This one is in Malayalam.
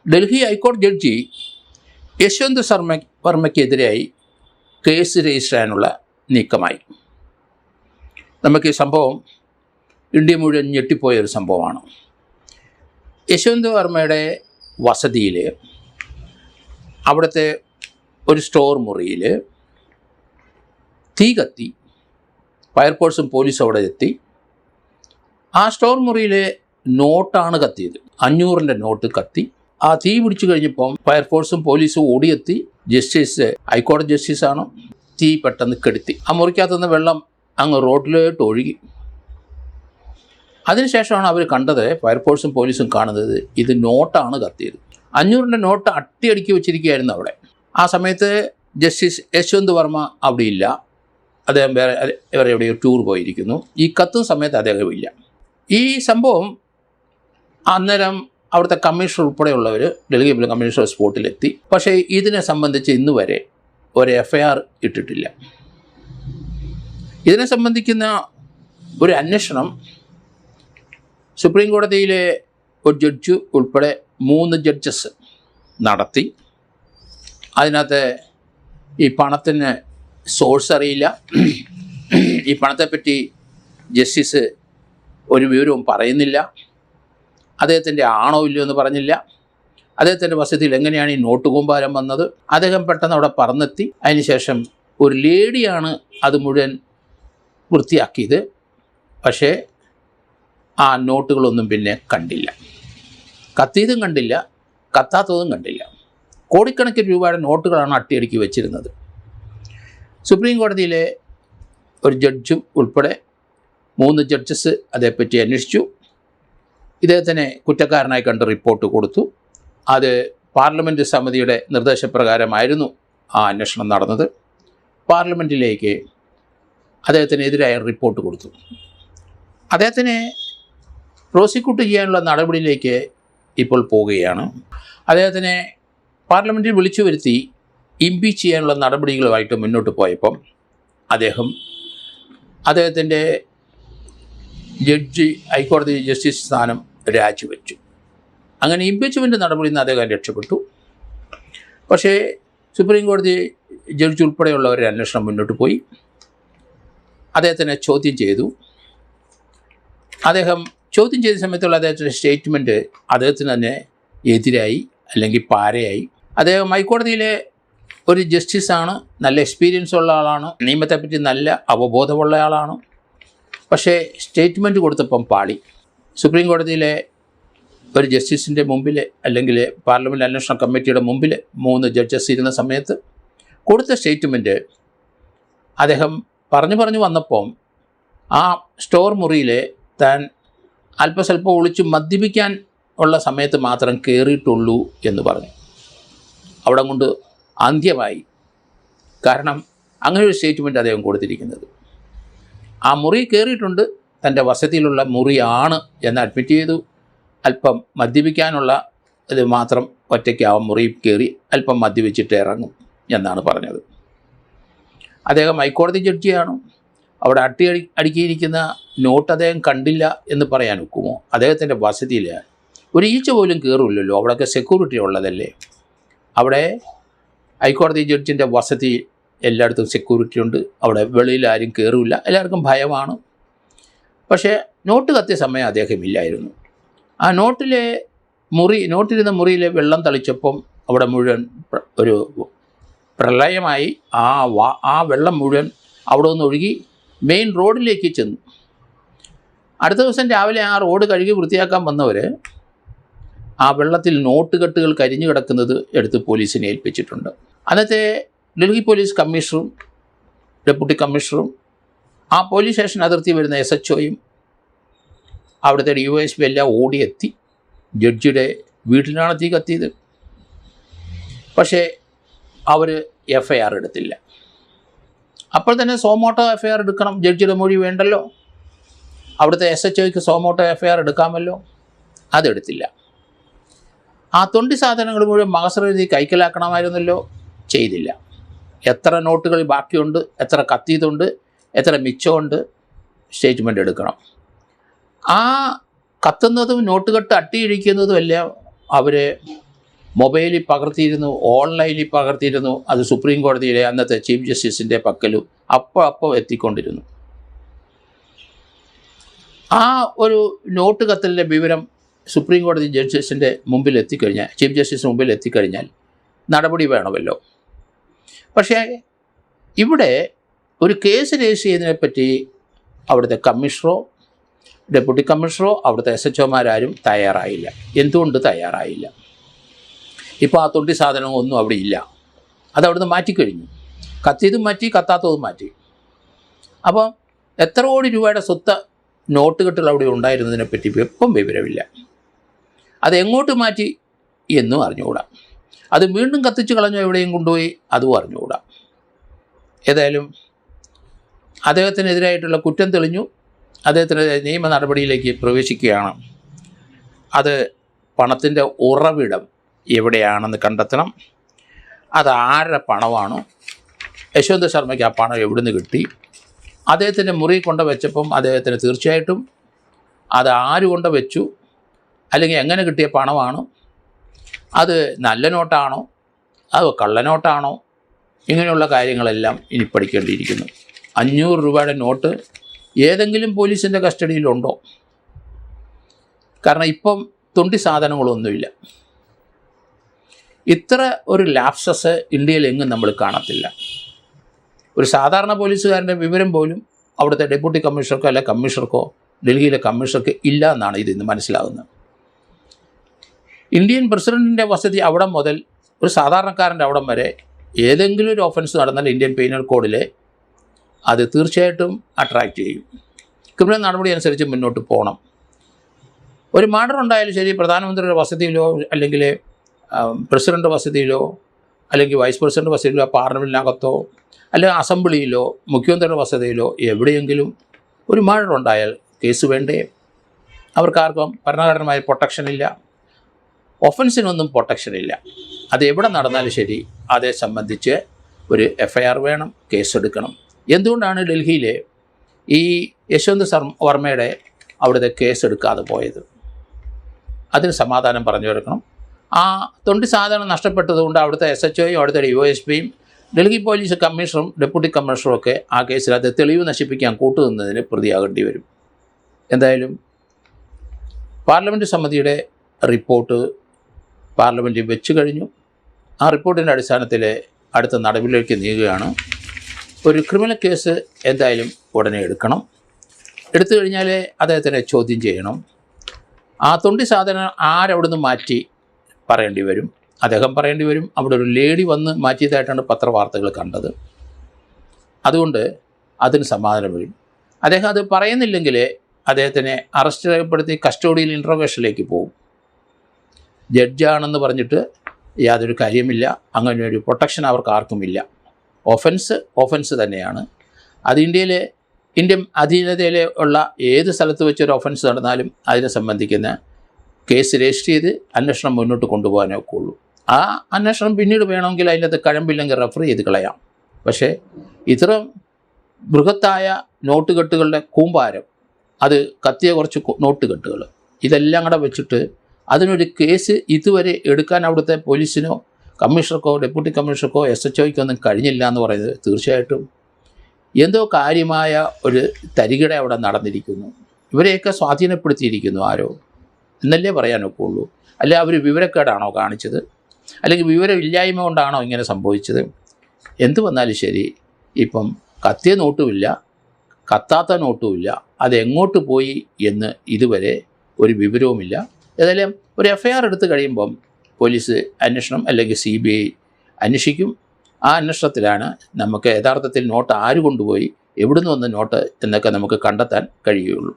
ഡൽഹി ഹൈക്കോടതി ജഡ്ജി യശ്വന്ത് വർമ്മയ്ക്കെതിരായി കേസ് രജിസ്റ്റർ ചെയ്യാനുള്ള നീക്കമായി. നമുക്ക് ഈ സംഭവം ഇന്ത്യ മുഴുവൻ ഞെട്ടിപ്പോയൊരു സംഭവമാണ്. യശ്വന്ത് വർമ്മയുടെ വസതിയിൽ, അവിടുത്തെ ഒരു സ്റ്റോർ മുറിയിൽ തീ കത്തി. ഫയർഫോഴ്സും പോലീസും അവിടെ എത്തി. ആ സ്റ്റോർ മുറിയിലെ നോട്ടാണ് കത്തിയത്. 500 നോട്ട് കത്തി. ആ തീ പിടിച്ചു കഴിഞ്ഞപ്പം ഫയർഫോഴ്സും പോലീസും ഓടിയെത്തി. ജസ്റ്റിസ് ഹൈക്കോടതി ജസ്റ്റിസാണ്. തീ പെട്ടെന്ന് കെടുത്തി. ആ മുറിക്കകത്തുനിന്ന് വെള്ളം അങ്ങ് റോഡിലോട്ട് ഒഴുകി. അതിനുശേഷമാണ് അവർ കണ്ടത്, ഫയർഫോഴ്സും പോലീസും കാണുന്നത്, ഇത് നോട്ടാണ് കത്തിയത്. 500 നോട്ട് അട്ടിയടുക്കി വെച്ചിരിക്കുകയായിരുന്നു അവിടെ. ആ സമയത്ത് ജസ്റ്റിസ് യശ്വന്ത് വർമ്മ അവിടെ ഇല്ല. അദ്ദേഹം വേറെ എവിടെയോ ടൂർ പോയിരിക്കുന്നു. ഈ കത്തുന്ന സമയത്ത് അദ്ദേഹം ഇല്ല. ഈ സംഭവം അന്നേരം അവിടുത്തെ കമ്മീഷണർ ഉൾപ്പെടെയുള്ളവർ, ഡൽഹി കമ്മീഷണർ സ്പോട്ടിലെത്തി. പക്ഷേ ഇതിനെ സംബന്ധിച്ച് ഇന്ന് വരെ ഒരു FIR ഇട്ടിട്ടില്ല. ഇതിനെ സംബന്ധിക്കുന്ന ഒരു അന്വേഷണം സുപ്രീം കോടതിയിലെ ഒരു ജഡ്ജ് ഉൾപ്പെടെ 3 ജഡ്ജസ് നടത്തി. അതിനകത്ത് ഈ പണത്തിന് സോഴ്സ് അറിയില്ല, ഈ പണത്തെപ്പറ്റി ജസ്റ്റിസ് ഒരു വിവരവും പറയുന്നില്ല, അദ്ദേഹത്തിൻ്റെ ആണോ ഇല്ലയോ എന്ന് പറഞ്ഞില്ല, അദ്ദേഹത്തിൻ്റെ വസതിയിൽ എങ്ങനെയാണ് ഈ നോട്ട് കൂമ്പാരം വന്നത്, അദ്ദേഹം പെട്ടെന്ന് അവിടെ പറന്നെത്തി. അതിനുശേഷം ഒരു ലേഡിയാണ് അത് മുഴുവൻ വൃത്തിയാക്കിയത്. പക്ഷേ ആ നോട്ടുകളൊന്നും പിന്നെ കണ്ടില്ല. കത്തിയതും കണ്ടില്ല, കത്താത്തതും കണ്ടില്ല. കോടിക്കണക്കിന് രൂപയുടെ നോട്ടുകളാണ് അട്ടിയടുക്കി വെച്ചിരുന്നത്. സുപ്രീം കോടതിയിലെ ഒരു ജഡ്ജും ഉൾപ്പെടെ 3 ജഡ്ജസ് അതേപ്പറ്റി അന്വേഷിച്ചു. ഇദ്ദേഹത്തിനെ കുറ്റക്കാരനായി കണ്ട് റിപ്പോർട്ട് കൊടുത്തു. അത് പാർലമെൻറ്റ് സമിതിയുടെ നിർദ്ദേശപ്രകാരമായിരുന്നു ആ അന്വേഷണം നടന്നത്. പാർലമെൻറ്റിലേക്ക് അദ്ദേഹത്തിനെതിരായ റിപ്പോർട്ട് കൊടുത്തു. അദ്ദേഹത്തിനെ പ്രോസിക്യൂട്ട് ചെയ്യാനുള്ള നടപടിയിലേക്ക് ഇപ്പോൾ പോവുകയാണ്. അദ്ദേഹത്തിനെ പാർലമെൻറ്റിൽ വിളിച്ചു വരുത്തി ഇംപീച്ച് ചെയ്യാനുള്ള നടപടികളുമായിട്ട് മുന്നോട്ട് പോയപ്പം അദ്ദേഹത്തിൻ്റെ ഹൈക്കോടതി ജസ്റ്റിസ് സ്ഥാനം രാജിവെച്ചു. അങ്ങനെ ഇംപീച്ച്മെൻറ്റ് നടപടിയിൽ നിന്ന് അദ്ദേഹം രക്ഷപ്പെട്ടു. പക്ഷേ സുപ്രീം കോടതി ജഡ്ജ് ഉൾപ്പെടെയുള്ളവരുടെ അന്വേഷണം മുന്നോട്ട് പോയി. അദ്ദേഹത്തിനെ ചോദ്യം ചെയ്തു. അദ്ദേഹം ചോദ്യം ചെയ്ത സമയത്തുള്ള അദ്ദേഹത്തിൻ്റെ സ്റ്റേറ്റ്മെൻറ്റ് അദ്ദേഹത്തിന് തന്നെ എതിരായി, അല്ലെങ്കിൽ പാരയായി. അദ്ദേഹം ഹൈക്കോടതിയിലെ ഒരു ജസ്റ്റിസാണ്, നല്ല എക്സ്പീരിയൻസ് ഉള്ള ആളാണ്, നിയമത്തെപ്പറ്റി നല്ല അവബോധമുള്ള ആളാണ്. പക്ഷേ സ്റ്റേറ്റ്മെൻറ്റ് കൊടുത്തപ്പം പാളി. സുപ്രീം കോടതിയിലെ ഒരു ജസ്റ്റിസിൻ്റെ മുമ്പിൽ, അല്ലെങ്കിൽ പാർലമെൻറ്റ് അന്വേഷണ കമ്മിറ്റിയുടെ മുമ്പിൽ 3 ജഡ്ജസ് ഇരുന്ന സമയത്ത് കൊടുത്ത സ്റ്റേറ്റ്മെൻറ്റ് അദ്ദേഹം പറഞ്ഞു വന്നപ്പം ആ സ്റ്റോർ മുറിയിൽ താൻ അല്പസ്വല്പം ഒളിച്ച് മദ്യപിക്കാൻ ഉള്ള സമയത്ത് മാത്രം കയറിയിട്ടുള്ളൂ എന്ന് പറഞ്ഞു. അവിടെ കൊണ്ട് അന്ത്യമായി. കാരണം അങ്ങനെ ഒരു സ്റ്റേറ്റ്മെൻറ്റ് അദ്ദേഹം കൊടുത്തിരിക്കുന്നത്. ആ മുറി കയറിയിട്ടുണ്ട്, തൻ്റെ വസതിയിലുള്ള മുറിയാണ് എന്ന് അഡ്മിറ്റ് ചെയ്തു. അല്പം മദ്യപിക്കാനുള്ള ഇത് മാത്രം ഒറ്റയ്ക്ക് ആ മുറിയിൽ കയറി അല്പം മദ്യപിച്ചിട്ട് ഇറങ്ങും എന്നാണ് പറഞ്ഞത്. അദ്ദേഹം ഹൈക്കോടതി ജഡ്ജിയാണ്. അവിടെ അടുക്കിയിരിക്കുന്ന നോട്ട് അദ്ദേഹം കണ്ടില്ല എന്ന് പറയാൻ ഒക്കുമോ? അദ്ദേഹത്തിൻ്റെ വസതിയിൽ ഒരു ഈച്ച പോലും കയറില്ലല്ലോ. അവിടെയൊക്കെ സെക്യൂരിറ്റി ഉള്ളതല്ലേ. അവിടെ ഹൈക്കോടതി ജഡ്ജിൻ്റെ വസതി എല്ലായിടത്തും സെക്യൂരിറ്റി ഉണ്ട്. അവിടെ വെളിയിൽ ആരും കയറില്ല, എല്ലാവർക്കും ഭയമാണ്. പക്ഷേ നോട്ട് കത്തിയ സമയം അദ്ദേഹം ഇല്ലായിരുന്നു. ആ നോട്ടിരുന്ന മുറിയിലെ വെള്ളം തളിച്ചപ്പം അവിടെ മുഴുവൻ ഒരു പ്രളയമായി. ആ വെള്ളം മുഴുവൻ അവിടെ നിന്ന് ഒഴുകി മെയിൻ റോഡിലേക്ക് ചെന്നു. അടുത്ത ദിവസം രാവിലെ ആ റോഡ് കഴുകി വൃത്തിയാക്കാൻ വന്നവർ ആ വെള്ളത്തിൽ നോട്ടുകെട്ടുകൾ കരിഞ്ഞു കിടക്കുന്നത് എടുത്ത് പോലീസിനെ ഏൽപ്പിച്ചിട്ടുണ്ട്. അന്നത്തെ ഡൽഹി പോലീസ് കമ്മീഷണറും ഡെപ്യൂട്ടി കമ്മീഷണറും ആ പോലീസ് സ്റ്റേഷൻ അതിർത്തി വരുന്ന SHOയും അവിടുത്തെ DYSP എല്ലാം ഓടിയെത്തി. ജഡ്ജിയുടെ വീട്ടിലാണ് തീ കത്തിയത്. പക്ഷേ അവർ FIR എടുത്തില്ല. അപ്പോൾ തന്നെ സോമോട്ടോ FIR എടുക്കണം. ജഡ്ജിയുടെ മൊഴി വേണ്ടല്ലോ. അവിടുത്തെ SHOയ്ക്ക് സോമോട്ടോ FIR എടുക്കാമല്ലോ. അതെടുത്തില്ല. ആ തൊണ്ടി സാധനങ്ങൾ മുഴുവൻ മകസറെഴുതി കൈക്കലാക്കണമായിരുന്നല്ലോ. ചെയ്തില്ല. എത്ര നോട്ടുകൾ ബാക്കിയുണ്ട്, എത്ര കത്തിയതുണ്ട്, എത്ര മിച്ചമുണ്ട്, സ്റ്റേറ്റ്മെൻറ്റ് എടുക്കണം. ആ കത്തുന്നതും നോട്ടുകെട്ട് അട്ടിയിടിക്കുന്നതും എല്ലാം അവർ മൊബൈലിൽ പകർത്തിയിരുന്നു, ഓൺലൈനിൽ പകർത്തിയിരുന്നു. അത് സുപ്രീം കോടതിയിലെ അന്നത്തെ ചീഫ് ജസ്റ്റിസിൻ്റെ പക്കലും അപ്പോൾ എത്തിക്കൊണ്ടിരുന്നു. ആ ഒരു നോട്ട് കത്തലിൻ്റെ വിവരം സുപ്രീം കോടതി ജഡ്ജസിൻ്റെ മുമ്പിൽ എത്തിക്കഴിഞ്ഞാൽ, ചീഫ് ജസ്റ്റിസിന് മുമ്പിൽ എത്തിക്കഴിഞ്ഞാൽ നടപടി വേണമല്ലോ. പക്ഷേ ഇവിടെ ഒരു കേസ് രജിസ്റ്റർ ചെയ്യുന്നതിനെപ്പറ്റി അവിടുത്തെ കമ്മീഷണറോ ഡെപ്യൂട്ടി കമ്മീഷണറോ അവിടുത്തെ SHOമാരും തയ്യാറായില്ല. എന്തുകൊണ്ട് തയ്യാറായില്ല? ഇപ്പോൾ ആ തൊണ്ടി സാധനമൊന്നും അവിടെ ഇല്ല. അതവിടുന്ന് മാറ്റിക്കഴിഞ്ഞു. കത്തിയതും മാറ്റി, കത്താത്തതും മാറ്റി. അപ്പോൾ എത്ര കോടി രൂപയുടെ സ്വത്ത് നോട്ടുകെട്ടുകൾ അവിടെ ഉണ്ടായിരുന്നതിനെപ്പറ്റി ഇപ്പം വിവരമില്ല. അതെങ്ങോട്ട് മാറ്റി എന്നും അറിഞ്ഞുകൂടാ. അത് വീണ്ടും കത്തിച്ച് കളഞ്ഞോ എവിടെയും കൊണ്ടുപോയി അതും അറിഞ്ഞുകൂടാ. ഏതായാലും അദ്ദേഹത്തിനെതിരായിട്ടുള്ള കുറ്റം തെളിഞ്ഞു. അദ്ദേഹത്തിൻ്റെ നിയമ നടപടിയിലേക്ക് പ്രവേശിക്കുകയാണ്. അത് പണത്തിൻ്റെ ഉറവിടം എവിടെയാണെന്ന് കണ്ടെത്തണം. അത് ആരുടെ പണമാണ്? യശ്വന്ത് ശർമ്മയ്ക്ക് ആ പണം എവിടുന്ന് കിട്ടി? അദ്ദേഹത്തിൻ്റെ മുറി കൊണ്ട് വെച്ചപ്പം അദ്ദേഹത്തിന് തീർച്ചയായിട്ടും അത് ആര് കൊണ്ട് വെച്ചു, അല്ലെങ്കിൽ എങ്ങനെ കിട്ടിയ പണമാണ്? അത് നല്ല നോട്ടാണോ അതോ കള്ളനോട്ടാണോ? ഇങ്ങനെയുള്ള കാര്യങ്ങളെല്ലാം ഇനി പഠിക്കേണ്ടിയിരിക്കുന്നു. 500 രൂപയുടെ നോട്ട് ഏതെങ്കിലും പോലീസിൻ്റെ കസ്റ്റഡിയിലുണ്ടോ? കാരണം ഇപ്പം തൊണ്ടി സാധനങ്ങളൊന്നുമില്ല. ഇത്ര ഒരു ലാപ്സസ് ഇന്ത്യയിലെങ്ങും നമ്മൾ കാണത്തില്ല. ഒരു സാധാരണ പോലീസുകാരൻ്റെ വിവരം പോലും അവിടുത്തെ ഡെപ്യൂട്ടി കമ്മീഷണർക്കോ അല്ല കമ്മീഷണർക്കോ ഡൽഹിയിലെ കമ്മീഷണർക്ക് ഇല്ല എന്നാണ് ഇതിന്ന് മനസ്സിലാകുന്നത്. ഇന്ത്യൻ പ്രസിഡൻറ്റിൻ്റെ വസതി അവിടം മുതൽ ഒരു സാധാരണക്കാരൻ്റെ അവിടം വരെ ഏതെങ്കിലും ഒരു ഓഫൻസ് നടന്നാൽ ഇന്ത്യൻ പീനൽ കോഡിലെ അത് തീർച്ചയായിട്ടും അട്രാക്റ്റ് ചെയ്യും. ക്രിമിനൽ നടപടി അനുസരിച്ച് മുന്നോട്ട് പോകണം. ഒരു മർഡർ ഉണ്ടായാലും ശരി, പ്രധാനമന്ത്രിയുടെ വസതിയിലോ അല്ലെങ്കിൽ പ്രസിഡൻ്റ് വസതിയിലോ അല്ലെങ്കിൽ വൈസ് പ്രസിഡൻ്റ് വസതിയിലോ പാർലമെൻറ്റിനകത്തോ അല്ലെങ്കിൽ അസംബ്ലിയിലോ മുഖ്യമന്ത്രിയുടെ വസതിയിലോ എവിടെയെങ്കിലും ഒരു മർഡർ ഉണ്ടായാൽ കേസ് വേണ്ടേ? അവർക്കാർക്കും ഭരണഘടനമായ പ്രൊട്ടക്ഷൻ ഇല്ല, ഒഫൻസിനൊന്നും പ്രൊട്ടക്ഷൻ ഇല്ല. അത് എവിടെ നടന്നാലും ശരി അതേ സംബന്ധിച്ച് ഒരു FIR വേണം, കേസെടുക്കണം. എന്തുകൊണ്ടാണ് ഡൽഹിയിലെ ഈ യശ്വന്ത് വർമ്മയുടെ അവിടുത്തെ കേസെടുക്കാതെ പോയത്? അതിന് സമാധാനം പറഞ്ഞു കൊടുക്കണം. ആ തൊണ്ടി സാധനം നഷ്ടപ്പെട്ടതുകൊണ്ട് അവിടുത്തെ SHOയും അവിടുത്തെ DYSPയും ഡൽഹി പോലീസ് കമ്മീഷണറും ഡെപ്യൂട്ടി കമ്മീഷണറും ഒക്കെ ആ കേസിൽ അത് തെളിവ് നശിപ്പിക്കാൻ കൂട്ടുനിന്നതിന് പ്രതിയാകേണ്ടി വരും. എന്തായാലും പാർലമെൻറ്റ് സമിതിയുടെ റിപ്പോർട്ട് പാർലമെൻറ്റിൽ വെച്ച് കഴിഞ്ഞു. ആ റിപ്പോർട്ടിൻ്റെ അടിസ്ഥാനത്തിൽ അടുത്ത നടപടിയിലേക്ക് നീങ്ങുകയാണ്. ഒരു ക്രിമിനൽ കേസ് എന്തായാലും ഉടനെ എടുക്കണം. എടുത്തു കഴിഞ്ഞാൽ അദ്ദേഹത്തിനെ ചോദ്യം ചെയ്യണം. ആ തൊണ്ടി സാധനം ആരവിടുന്ന് മാറ്റി പറയേണ്ടി വരും, അദ്ദേഹം പറയേണ്ടി വരും. അവിടെ ഒരു ലേഡി വന്ന് മാറ്റിയതായിട്ടാണ് പത്രവാർത്തകൾ കണ്ടത്. അതുകൊണ്ട് അതിന് സമാധാനം വരും. അദ്ദേഹം അത് പറയുന്നില്ലെങ്കിൽ അദ്ദേഹത്തിനെ അറസ്റ്റ് രേഖപ്പെടുത്തി കസ്റ്റഡിയിൽ ഇൻട്രോഗേഷനിലേക്ക് പോകും. ജഡ്ജാണെന്ന് പറഞ്ഞിട്ട് യാതൊരു കാര്യമില്ല. അങ്ങനെ ഒരു പ്രൊട്ടക്ഷൻ അവർക്ക് ആർക്കുമില്ല. ഒഫൻസ് തന്നെയാണ്. അത് ഇന്ത്യൻ അധീനതയിൽ ഉള്ള ഏത് സ്ഥലത്ത് വെച്ചൊരു ഒഫൻസ് നടന്നാലും അതിനെ സംബന്ധിക്കുന്ന കേസ് രജിസ്റ്റർ ചെയ്ത് അന്വേഷണം മുന്നോട്ട് കൊണ്ടുപോകാനേ ഒക്കെയുള്ളൂ. ആ അന്വേഷണം പിന്നീട് വേണമെങ്കിൽ അതിനകത്ത് കഴമ്പില്ലെങ്കിൽ റെഫർ ചെയ്ത് കളയാം. പക്ഷേ ഇത്ര ബൃഹത്തായ നോട്ടുകെട്ടുകളുടെ കൂമ്പാരം, അത് കത്തിയ കുറച്ച് നോട്ടുകെട്ടുകൾ, ഇതെല്ലാം കൂടെ വെച്ചിട്ട് അതിനൊരു കേസ് ഇതുവരെ എടുക്കാൻ അവിടുത്തെ പോലീസിനോ കമ്മീഷണർക്കോ ഡെപ്യൂട്ടി കമ്മീഷണർക്കോ SHOയ്ക്കോ ഒന്നും കഴിഞ്ഞില്ല എന്ന് പറയുന്നത് തീർച്ചയായിട്ടും എന്തോ കാര്യമായ ഒരു തരികിട അവിടെ നടന്നിരിക്കുന്നു. ഇവരെയൊക്കെ സ്വാധീനപ്പെടുത്തിയിരിക്കുന്നു ആരോ എന്നല്ലേ പറയാനൊക്കെ ഉള്ളൂ. അല്ലെ അവർ വിവരക്കേടാണോ കാണിച്ചത്, അല്ലെങ്കിൽ വിവരമില്ലായ്മ കൊണ്ടാണോ ഇങ്ങനെ സംഭവിച്ചത്? എന്ത് വന്നാലും ശരി, ഇപ്പം കത്തിയ നോട്ടുമില്ല, കത്താത്ത നോട്ടുമില്ല. അതെങ്ങോട്ട് പോയി എന്ന് ഇതുവരെ ഒരു വിവരവുമില്ല. ഏതായാലും ഒരു FIR എടുത്ത് കഴിയുമ്പം പോലീസ് അന്വേഷണം അല്ലെങ്കിൽ CBI അന്വേഷിക്കും. ആ അന്വേഷണത്തിലാണ് നമുക്ക് യഥാർത്ഥത്തിൽ നോട്ട് ആര് കൊണ്ടുപോയി, എവിടുന്ന് വന്ന നോട്ട് എന്നൊക്കെ നമുക്ക് കണ്ടെത്താൻ കഴിയുകയുള്ളൂ.